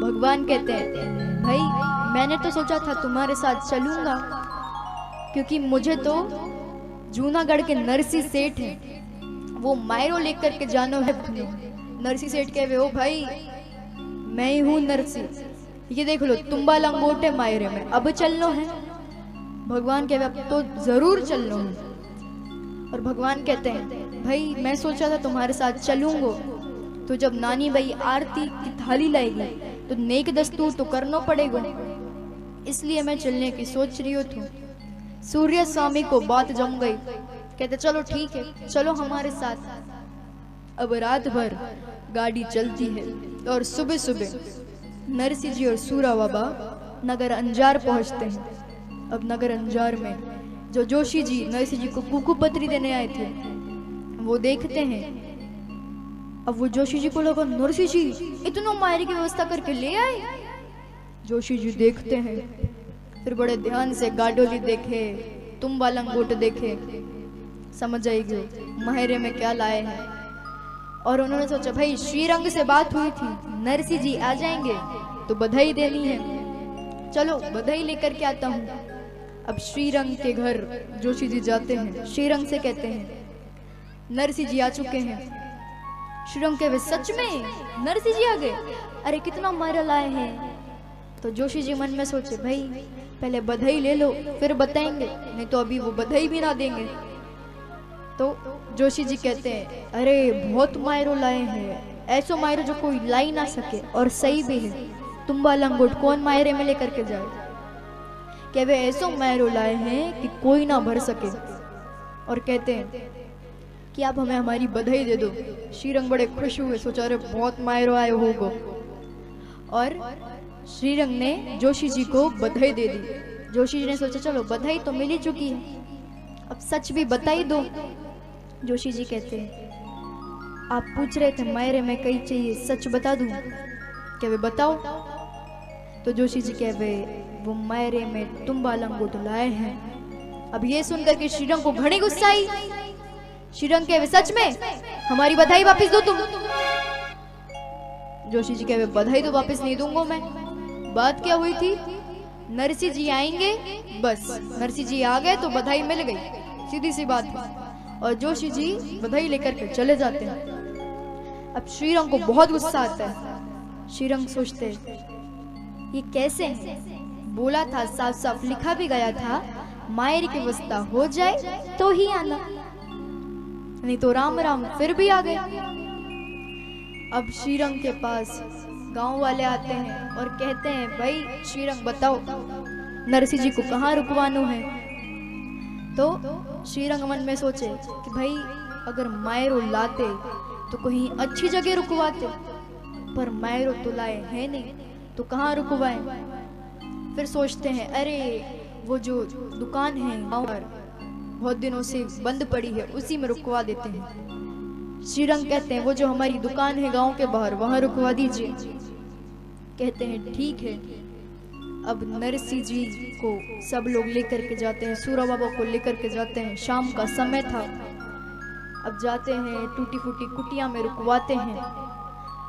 भगवान कहते हैं भाई मैंने तो सोचा था तुम्हारे साथ चलूंगा, क्योंकि मुझे तो जूनागढ़ के नरसी सेठ है वो मायरो लेकर के जानो है। नरसी सेठ कहे ओ भाई मैं ही हूँ नरसी, ये देख लो तुम्बा लंगोटे मायरे में, अब चलनो है। भगवान कहे अब तो जरूर चलनो है। और भगवान कहते हैं भाई मैं सोचा था तुम्हारे साथ चलूंगा, तो जब नानी भाई आरती की थाली लाएगी तो नेक दस्तूर तो करना पड़ेगा, इसलिए मैं चलने की सोच रही हूँ। सूर्य स्वामी को बात जम गई, कहते चलो ठीक है चलो हमारे साथ। अब रात भर गाड़ी चलती है और सुबह सुबह नरसी जी और सूरा बाबा नगर अंजार पहुंचते हैं। अब नगर अंजार में जो जोशी जी नरसी जी को कुकू पत्री देने आए थे वो देखते हैं। अब वो जोशी जी को लगा नरसी जी इतना मायरे की व्यवस्था करके ले आए। जोशी जी देखते हैं, फिर बड़े ध्यान से गाडोली देखे, तुम्बा लंगोट देखे, समझ आएगी मायरे में क्या लाए हैं। और उन्होंने सोचा भाई श्रीरंग से बात हुई थी नरसी जी आ जाएंगे तो बधाई देनी है, चलो बधाई लेकर के आता हूँ। अब श्रीरंग के घर जोशी जी जाते हैं, श्रीरंग से कहते हैं नरसी जी आ चुके हैं। श्रीरंग कहे सच में नरसी जी आ गए, अरे कितना मायरा लाए हैं। तो जोशी जी मन में सोचे भाई पहले बधाई ले लो फिर बताएंगे, नहीं तो अभी वो बधाई भी ना देंगे। तो जोशी जी कहते हैं अरे बहुत मायरो लाए हैं, ऐसो मायरो जो कोई ला ही ना सके, और सही भी है, तुम्बा लंगोट कौन मायरे में लेकर के जाए। कि वे ऐसो मायरो लाए हैं कि कोई ना भर सके। और कहते हैं कि आप हमें हमारी बधाई दे दो। श्रीरंग बड़े खुश हुए, सोचा अरे बहुत मायरो आए होगो। और श्रीरंग ने जोशी जी को बधाई दे दी। जोशी जी ने सोचा चलो बधाई तो मिल ही चुकी है, अब सच भी बताई दो। जोशी जी कहते हैं आप पूछ रहे थे मायरे में कई चाहिए, सच बता दूं? क्या वे बताओ? तो जोशी जी कह वे वो मायरे में तुम्बा लंगोट लाए हैं। अब ये सुनकर के श्रीरंग को घनी गुस्सा आई। श्रीरंग कह वे सच में हमारी बधाई वापस दो तुम। जोशी जी कह वे बधाई तो वापस नहीं दूंगा मैं, बात क्या हुई थी, नरसी जी आएंगे बस, नरसी जी आ गए तो बधाई मिल गई, सीधी सी बात है। और जोशी जी बधाई लेकर के चले जाते हैं। अब श्रीरंग को बहुत गुस्सा आता है। श्रीरंग सोचते ये कैसे है? बोला था साफ साफ लिखा भी गया था मायरे की व्यवस्था हो जाए तो ही आना, नहीं तो राम राम फिर भी आ गए। अब श्रीरंग के पास गांव वाले आते हैं और कहते हैं भाई श्रीरंग बताओ नरसी जी को कहाँ रुकवानो है। तो श्रीरंग मन में सोचे कि भाई अगर मायरो लाते तो कहीं अच्छी जगह रुकवाते, पर मायरो तो लाए हैं नहीं तो कहाँ रुकवाएं। फिर सोचते हैं अरे वो जो दुकान है गाँव पर बहुत दिनों से बंद पड़ी है उसी में रुकवा देते हैं। श्रीरंग कहते हैं वो जो हमारी दुकान है गांव के बाहर वहां रुकवा दीजिए। कहते हैं ठीक है। अब नरसी जी को सब लोग लेकर के जाते हैं, सूरा बाबा को लेकर के जाते हैं, शाम का समय था। अब जाते हैं टूटी फूटी कुटिया में रुकवाते हैं।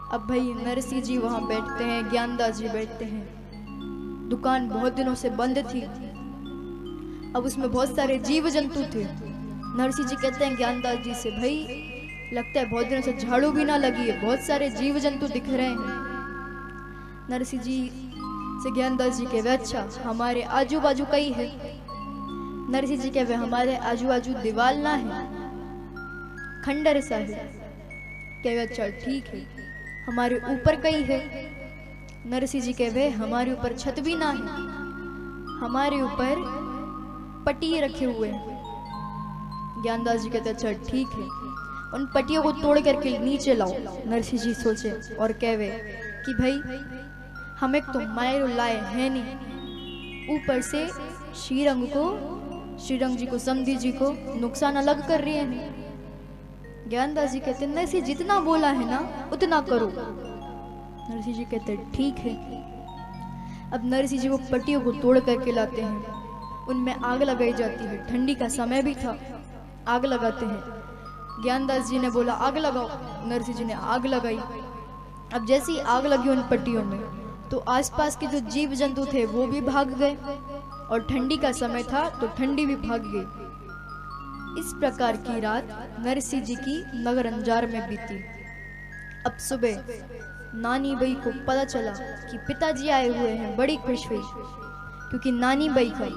अब भाई नरसी जी वहां बैठते हैं, ज्ञानदास जी बैठते हैं। दुकान बहुत दिनों से बंद थी, अब उसमें बहुत सारे जीव जंतु थे। नरसी जी कहते हैं ज्ञानदास जी से भाई लगता है बहुत दिनों से झाड़ू भी ना लगी है, बहुत सारे जीव जंतु दिख रहे हैं। नरसी जी से ज्ञानदास जी कहे अच्छा हमारे आजू बाजू कई है। नरसी जी कहे हमारे आजू बाजू दीवार ना है, खंडर सा है। कहे अच्छा ठीक है। हमारे ऊपर कई है। नरसी जी कहे हमारे ऊपर छत भी ना है, हमारे ऊपर पटिए रखे हुए हैं। ज्ञानदास जी कहते अच्छा ठीक है, उन पटियों को तोड़ करके नीचे लाओ। नरसी जी सोचे और कहवे कि भाई हम एक तो मायरो लाए है नहीं, ऊपर से श्रीरंग जी को समधी जी को नुकसान अलग कर रहे हैं। ज्ञानदास जी कहते नरसी जितना बोला है ना उतना करो। नरसी जी कहते ठीक है। अब नरसी जी वो पट्टियों को तोड़ करके लाते हैं, उनमें आग लगाई जाती है। ठंडी का समय भी था, आग लगाते हैं। ज्ञानदास जी ने बोला आग लगाओ, नरसी जी ने आग लगाई। अब जैसी आग लगी उन पट्टियों में तो आसपास के जो जीव जंतु थे वो भी भाग गए, और ठंडी का समय था तो ठंडी भी भाग गई। इस प्रकार की रात नरसिंह जी की नगर अंजार में बीती। अब सुबह नानी बाई को पता चला कि पिताजी आए हुए हैं। बड़ी खुश हुई, क्योंकि नानी बाई का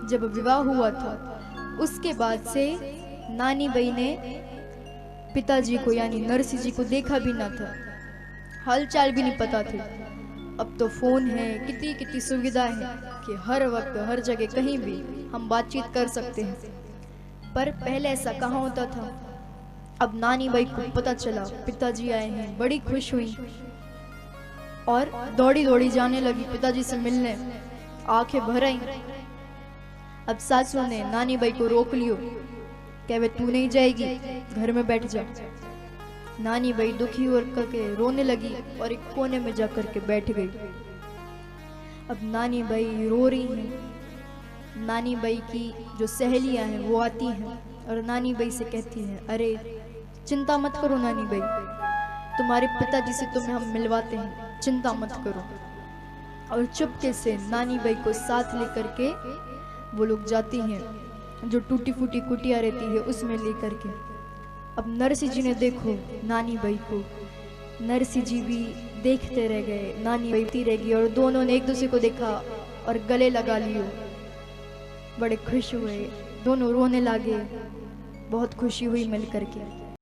जब विवाह हुआ था उसके बाद से नानी बाई ने पिताजी को यानी नरसिंह जी को देखा भी ना था, हालचाल भी नहीं पता थे। अब तो फोन है, कितनी कितनी सुविधा है कि हर वक्त हर जगह कहीं भी हम बातचीत कर सकते हैं, पर पहले ऐसा कहाँ होता था। अब नानी बाई को पता चला पिताजी आए हैं, बड़ी खुश हुई और दौड़ी दौड़ी जाने लगी पिताजी से मिलने, आंखें भर आई। अब सासू ने नानी बाई को रोक लियो, कहे तू नहीं जाएगी, घर में बैठ जा। नानी बाई दुखी और करके रोने लगी और एक कोने में जाकर के बैठ गई। अब नानी बाई रो रही हैं। नानी बाई की जो सहेलियां हैं वो आती हैं और नानी बाई से कहती हैं, अरे चिंता मत करो नानी बाई, तुम्हारे पिताजी से तुम्हें हम मिलवाते हैं, चिंता मत करो। और चुपके से नानी बाई को साथ लेकर के वो लोग जाती हैं, जो टूटी फूटी कुटिया रहती है उसमें लेकर के। अब नरसिंह जी ने देखो नानी बाई को, नरसिंह जी भी देखते रह गए, नानी बाई रह गई, और दोनों ने एक दूसरे को देखा और गले लगा लियो। बड़े खुश हुए, दोनों रोने लगे, बहुत खुशी हुई मिल करके।